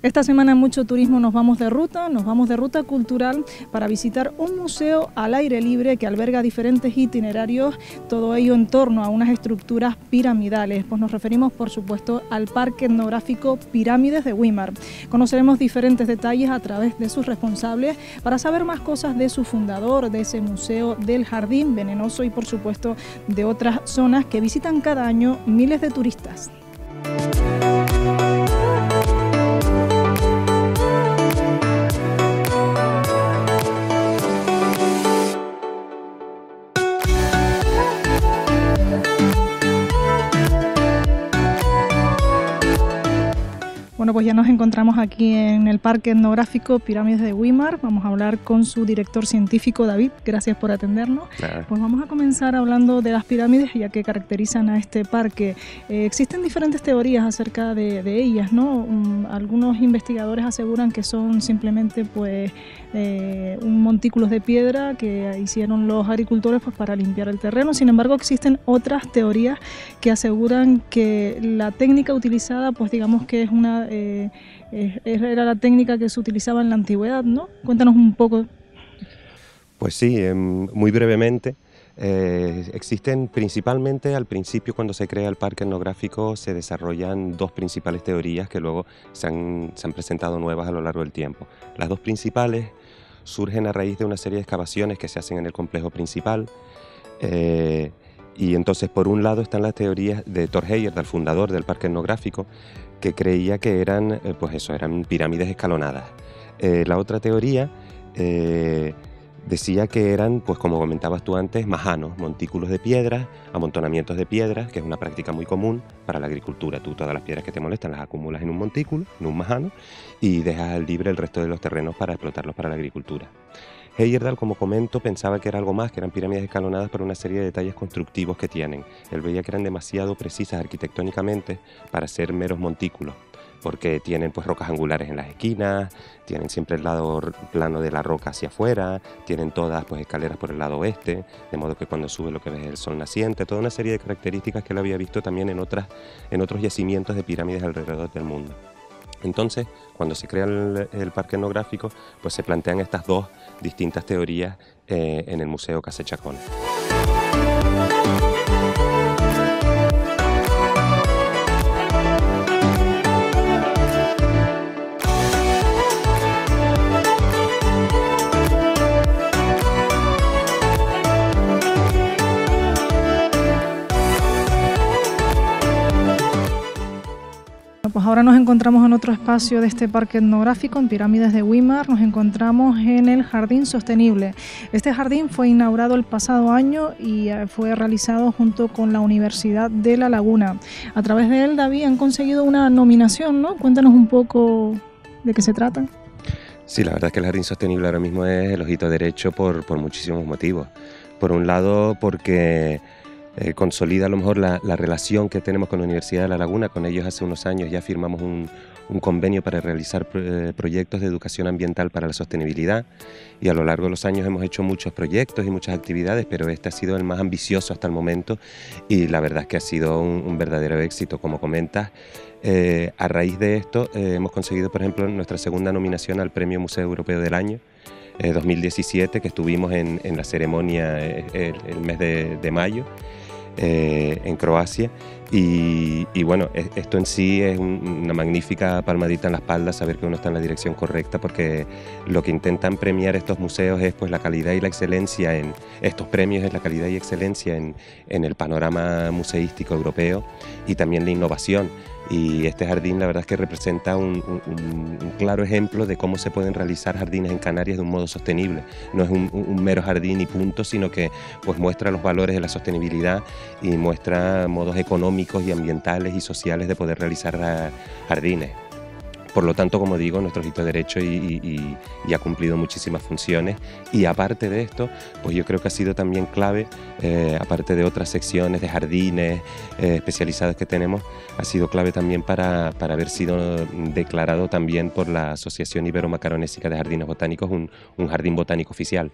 Esta semana en Mucho Turismo nos vamos de ruta cultural para visitar un museo al aire libre que alberga diferentes itinerarios, todo ello en torno a unas estructuras piramidales. Pues nos referimos, por supuesto, al Parque Etnográfico Pirámides de Güímar. Conoceremos diferentes detalles a través de sus responsables para saber más cosas de su fundador, de ese museo, del Jardín Venenoso y, por supuesto, de otras zonas que visitan cada año miles de turistas. Bueno, pues ya nos encontramos aquí en el Parque Etnográfico Pirámides de Güímar. Vamos a hablar con su director científico, David. Gracias por atendernos. Claro. Pues vamos a comenzar hablando de las pirámides, ya que caracterizan a este parque. Existen diferentes teorías acerca de ellas, ¿no? Algunos investigadores aseguran que son simplemente pues un montículos de piedra que hicieron los agricultores pues para limpiar el terreno. Sin embargo, existen otras teorías que aseguran que la técnica utilizada, pues digamos que es una era la técnica que se utilizaba en la antigüedad, ¿no? Cuéntanos un poco. Pues sí, muy brevemente. Existen principalmente al principio, cuando se crea el parque etnográfico, se desarrollan dos principales teorías que luego se han presentado nuevas a lo largo del tiempo. Las dos principales surgen a raíz de una serie de excavaciones que se hacen en el complejo principal. Y entonces, por un lado, están las teorías de Thor Heyerdahl, del fundador del parque etnográfico, que creía que eran, eran pirámides escalonadas. La otra teoría decía que eran, pues como comentabas tú antes, majanos, montículos de piedras, amontonamientos de piedras, que es una práctica muy común para la agricultura. Tú todas las piedras que te molestan las acumulas en un montículo, en un majano, y dejas libre el resto de los terrenos para explotarlos para la agricultura. Heyerdahl, como comento, pensaba que era algo más, que eran pirámides escalonadas por una serie de detalles constructivos que tienen. Él veía que eran demasiado precisas arquitectónicamente para ser meros montículos, porque tienen pues rocas angulares en las esquinas, tienen siempre el lado plano de la roca hacia afuera, tienen todas pues escaleras por el lado oeste, de modo que cuando sube lo que ves es el sol naciente, toda una serie de características que él había visto también en otros yacimientos de pirámides alrededor del mundo. Entonces, cuando se crea el parque etnográfico, pues se plantean estas dos distintas teorías en el Museo Casa Chacón. Pues ahora nos encontramos en otro espacio de este parque etnográfico, en Pirámides de Güímar. Nos encontramos en el Jardín Sostenible. Este jardín fue inaugurado el pasado año y fue realizado junto con la Universidad de La Laguna. A través de él, David, han conseguido una nominación, ¿no? Cuéntanos un poco de qué se trata. Sí, la verdad es que el Jardín Sostenible ahora mismo es el ojito derecho por muchísimos motivos. Por un lado, porque consolida a lo mejor la relación que tenemos con la Universidad de La Laguna. Con ellos hace unos años ya firmamos un convenio para realizar proyectos de educación ambiental para la sostenibilidad, y a lo largo de los años hemos hecho muchos proyectos y muchas actividades, pero este ha sido el más ambicioso hasta el momento y la verdad es que ha sido un verdadero éxito. Como comentas, a raíz de esto hemos conseguido, por ejemplo, nuestra segunda nominación al Premio Museo Europeo del Año 2017, que estuvimos en la ceremonia el mes de mayo en Croacia, y bueno, esto en sí es una magnífica palmadita en la espalda, saber que uno está en la dirección correcta, porque lo que intentan premiar estos museos es pues la calidad y la excelencia en estos premios, es la calidad y excelencia en el panorama museístico europeo y también la innovación. Y este jardín la verdad es que representa un claro ejemplo de cómo se pueden realizar jardines en Canarias de un modo sostenible. No es un mero jardín y punto, sino que pues muestra los valores de la sostenibilidad y muestra modos económicos y ambientales y sociales de poder realizar jardines. Por lo tanto, como digo, nuestro ojito derecho y ha cumplido muchísimas funciones, y aparte de esto, pues yo creo que ha sido también clave, aparte de otras secciones de jardines especializados que tenemos, ha sido clave también para haber sido declarado también por la Asociación Ibero-Macaronésica de Jardines Botánicos un jardín botánico oficial.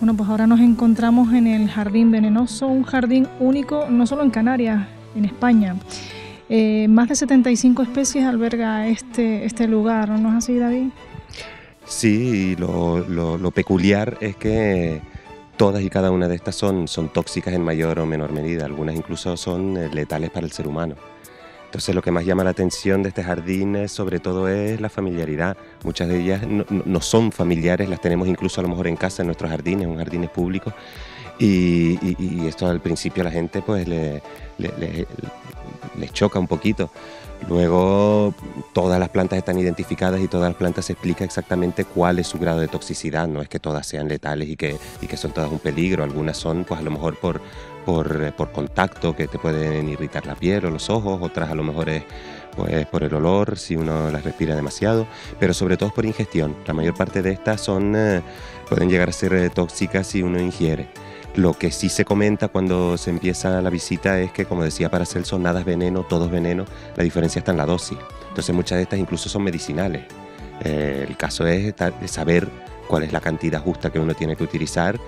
Bueno, pues ahora nos encontramos en el Jardín Venenoso, un jardín único no solo en Canarias, en España. Más de 75 especies alberga este lugar, ¿no es así, David? Sí, y lo peculiar es que todas y cada una de estas son tóxicas en mayor o menor medida, algunas incluso son letales para el ser humano. Entonces lo que más llama la atención de este jardín sobre todo es la familiaridad. Muchas de ellas no son familiares, las tenemos incluso a lo mejor en casa, en nuestros jardines, en jardines públicos, y esto al principio a la gente pues le choca un poquito. Luego todas las plantas están identificadas y todas las plantas se explica exactamente cuál es su grado de toxicidad. No es que todas sean letales y que son todas un peligro. Algunas son pues a lo mejor por contacto, que te pueden irritar la piel o los ojos. Otras a lo mejor es pues por el olor, si uno las respira demasiado, pero sobre todo por ingestión. La mayor parte de estas pueden llegar a ser tóxicas si uno ingiere. Lo que sí se comenta cuando se empieza la visita es que, como decía Paracelso, nada es veneno, todo es veneno, la diferencia está en la dosis. Entonces muchas de estas incluso son medicinales. El caso es de saber cuál es la cantidad justa que uno tiene que utilizar,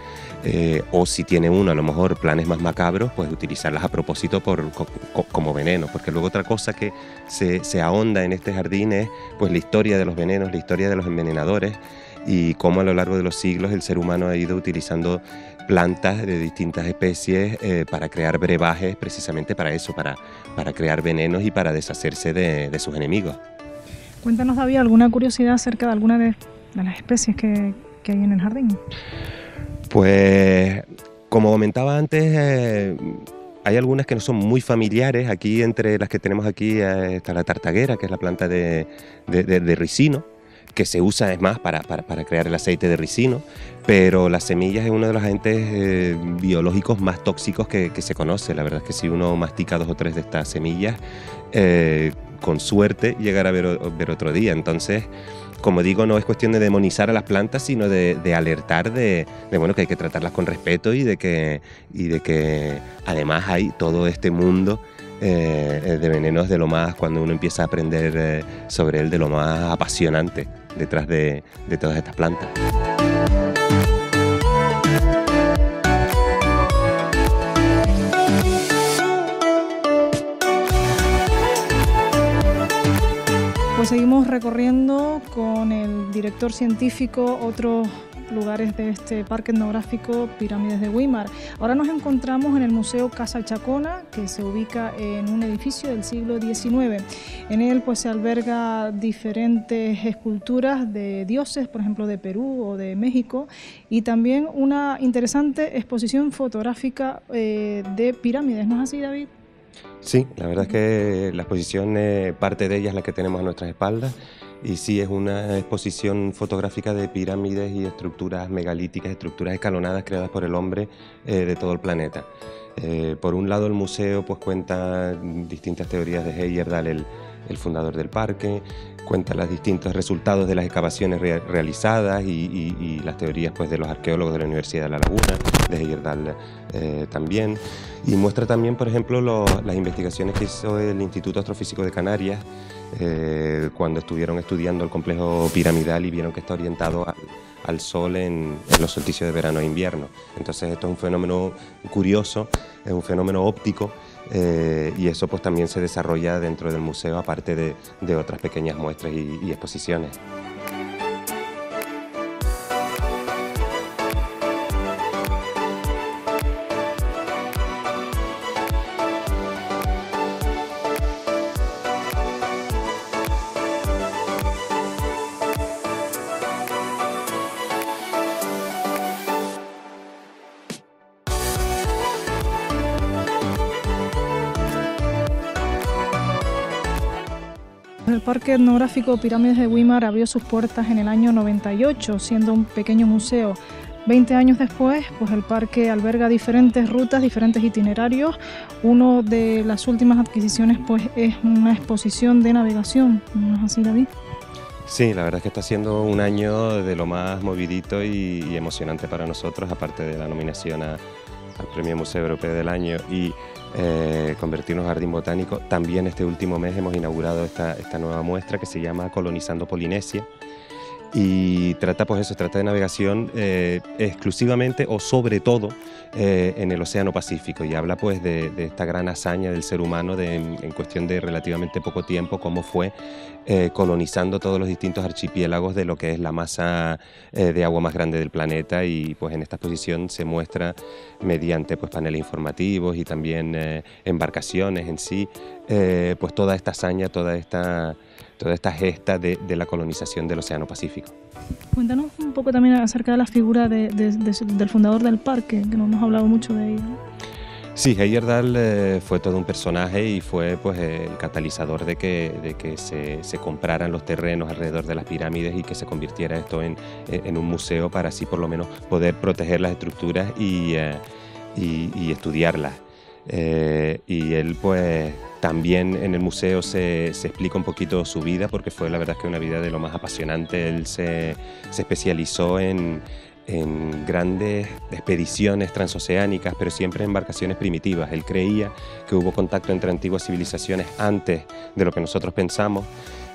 o si tiene uno a lo mejor planes más macabros, pues utilizarlas a propósito como veneno, porque luego otra cosa que se ahonda en este jardín es pues la historia de los venenos, la historia de los envenenadores, y cómo a lo largo de los siglos el ser humano ha ido utilizando plantas de distintas especies para crear brebajes, precisamente para eso, para crear venenos y para deshacerse de sus enemigos. Cuéntanos, David, alguna curiosidad acerca de alguna de las especies que hay en el jardín. Pues, como comentaba antes, hay algunas que no son muy familiares. Aquí, entre las que tenemos aquí, está la tartaguera, que es la planta de ricino, que se usa, es más, para crear el aceite de ricino, pero las semillas es uno de los agentes biológicos más tóxicos que se conoce. La verdad es que si uno mastica 2 o 3 de estas semillas, con suerte llegará a ver otro día. Entonces, como digo, no es cuestión de demonizar a las plantas, sino de alertar de bueno, que hay que tratarlas con respeto y de que además hay todo este mundo de venenos, de lo más, cuando uno empieza a aprender sobre él, de lo más apasionante detrás de todas estas plantas. Pues seguimos recorriendo con el director científico otros lugares de este parque etnográfico Pirámides de Güímar. Ahora nos encontramos en el Museo Casa Chacona, que se ubica en un edificio del siglo XIX. En él pues se alberga diferentes esculturas de dioses, por ejemplo de Perú o de México, y también una interesante exposición fotográfica de pirámides, ¿no es así, David? Sí, la verdad es que la exposición, parte de ella es la que tenemos a nuestras espaldas, y sí, es una exposición fotográfica de pirámides y estructuras megalíticas, estructuras escalonadas creadas por el hombre de todo el planeta. Por un lado, el museo pues cuenta distintas teorías de Heyerdahl, el fundador del parque, cuenta los distintos resultados de las excavaciones realizadas y las teorías pues de los arqueólogos de la Universidad de La Laguna, de Heyerdahl también, y muestra también, por ejemplo, las investigaciones que hizo el Instituto Astrofísico de Canarias cuando estuvieron estudiando el complejo piramidal y vieron que está orientado al sol en los solsticios de verano e invierno. Entonces esto es un fenómeno curioso, es un fenómeno óptico, y eso pues también se desarrolla dentro del museo, aparte de otras pequeñas muestras y exposiciones. El Parque Etnográfico Pirámides de Güímar abrió sus puertas en el año 98, siendo un pequeño museo. 20 años después, pues el parque alberga diferentes rutas, diferentes itinerarios. Una de las últimas adquisiciones pues es una exposición de navegación, ¿no es así, David? Sí, la verdad es que está siendo un año de lo más movidito y emocionante para nosotros, aparte de la nominación al Premio Museo Europeo del Año y convertirnos en jardín botánico. También este último mes hemos inaugurado esta nueva muestra que se llama Colonizando Polinesia, y trata pues eso, trata de navegación exclusivamente o sobre todo en el Océano Pacífico, y habla pues de esta gran hazaña del ser humano en cuestión de relativamente poco tiempo, cómo fue colonizando todos los distintos archipiélagos de lo que es la masa de agua más grande del planeta, y pues en esta exposición se muestra mediante pues paneles informativos y también embarcaciones en sí, pues toda esta hazaña, toda esta gesta de la colonización del Océano Pacífico. Cuéntanos un poco también acerca de la figura del fundador del parque, que no hemos hablado mucho de ella. Sí, Heyerdahl fue todo un personaje y fue pues el catalizador de que se compraran los terrenos alrededor de las pirámides y que se convirtiera esto en un museo, para así por lo menos poder proteger las estructuras y estudiarlas. Y él pues también en el museo se explica un poquito su vida, porque fue la verdad que una vida de lo más apasionante. Él se especializó en grandes expediciones transoceánicas, pero siempre en embarcaciones primitivas. Él creía que hubo contacto entre antiguas civilizaciones antes de lo que nosotros pensamos,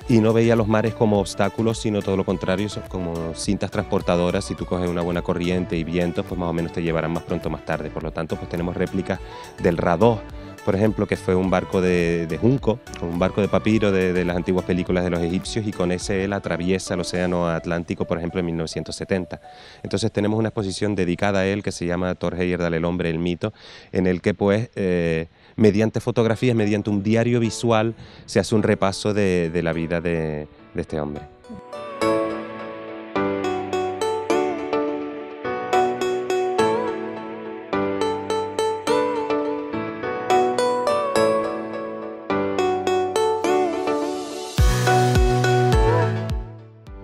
y no veía los mares como obstáculos, sino todo lo contrario, como cintas transportadoras. Si tú coges una buena corriente y vientos, pues más o menos te llevarán más pronto o más tarde. Por lo tanto, pues tenemos réplicas del Ra-2, por ejemplo, que fue un barco de junco, un barco de papiro de las antiguas películas de los egipcios, y con ese él atraviesa el Océano Atlántico, por ejemplo, en 1970. Entonces tenemos una exposición dedicada a él que se llama Thor Heyerdahl, el hombre, el mito, en el que pues mediante fotografías, mediante un diario visual, se hace un repaso de la vida de este hombre.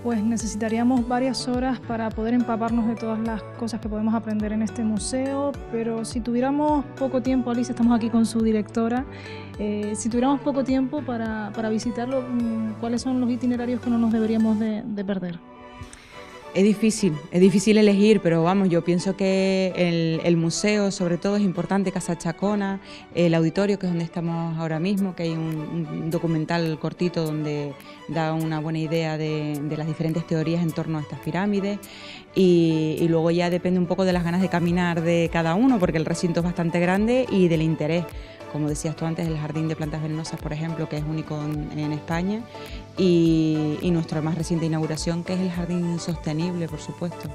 Pues necesitaríamos varias horas para poder empaparnos de todas las cosas que podemos aprender en este museo, pero si tuviéramos poco tiempo, Alicia, estamos aquí con su directora, si tuviéramos poco tiempo para visitarlo, ¿cuáles son los itinerarios que no nos deberíamos de perder? Es difícil elegir, pero vamos, yo pienso que el museo sobre todo es importante, Casa Chacona, el auditorio, que es donde estamos ahora mismo, que hay un documental cortito donde da una buena idea de las diferentes teorías en torno a estas pirámides, y luego ya depende un poco de las ganas de caminar de cada uno, porque el recinto es bastante grande, y del interés. Como decías tú antes, el Jardín de Plantas Venenosas, por ejemplo, que es único en España, y nuestra más reciente inauguración, que es el Jardín Sostenible, por supuesto.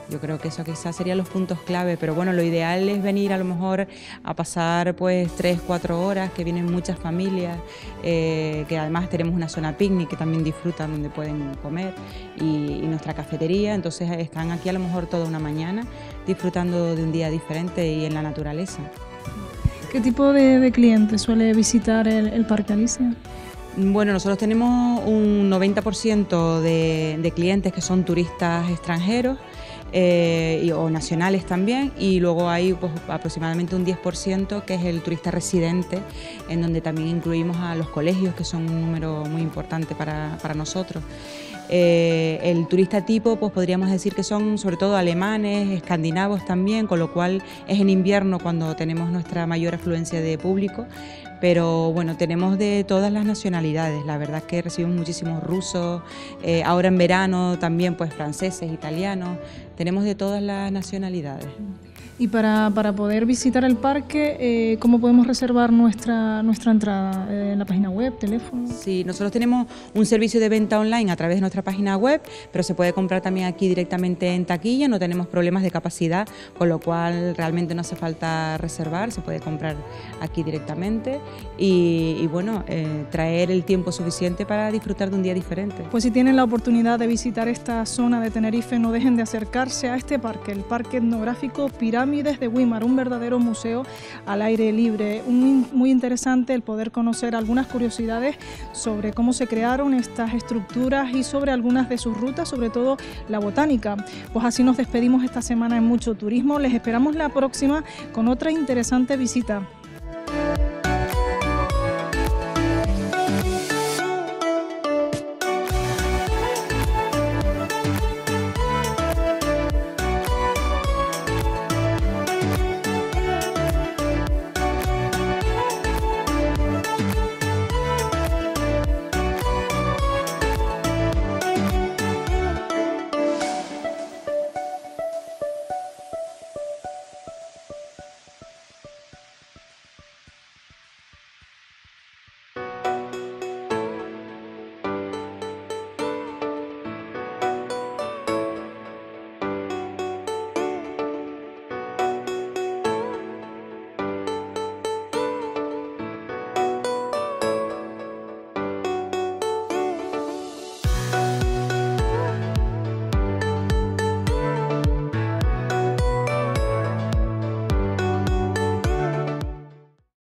Yo creo que eso quizás serían los puntos clave, pero bueno, lo ideal es venir a lo mejor a pasar pues 3-4 horas, que vienen muchas familias, que además tenemos una zona picnic que también disfrutan, donde pueden comer, y nuestra cafetería. Entonces están aquí a lo mejor toda una mañana disfrutando de un día diferente y en la naturaleza. ¿Qué tipo de clientes suele visitar el Parque, Alicia? Bueno, nosotros tenemos un 90% de clientes que son turistas extranjeros o nacionales también, y luego hay pues, aproximadamente un 10% que es el turista residente, en donde también incluimos a los colegios, que son un número muy importante para nosotros. El turista tipo, pues podríamos decir que son sobre todo alemanes, escandinavos también, con lo cual es en invierno cuando tenemos nuestra mayor afluencia de público, pero bueno, tenemos de todas las nacionalidades. La verdad es que recibimos muchísimos rusos, ahora en verano también pues franceses, italianos, tenemos de todas las nacionalidades. Y para poder visitar el parque, ¿cómo podemos reservar nuestra entrada? ¿En la página web, teléfono? Sí, nosotros tenemos un servicio de venta online a través de nuestra página web, pero se puede comprar también aquí directamente en taquilla, no tenemos problemas de capacidad, con lo cual realmente no hace falta reservar, se puede comprar aquí directamente y bueno, traer el tiempo suficiente para disfrutar de un día diferente. Pues si tienen la oportunidad de visitar esta zona de Tenerife, no dejen de acercarse a este parque, el Parque Etnográfico Pirámides de Güímar, un verdadero museo al aire libre. Muy interesante el poder conocer algunas curiosidades sobre cómo se crearon estas estructuras y sobre algunas de sus rutas, sobre todo la botánica. Pues así nos despedimos esta semana en Mucho Turismo. Les esperamos la próxima con otra interesante visita.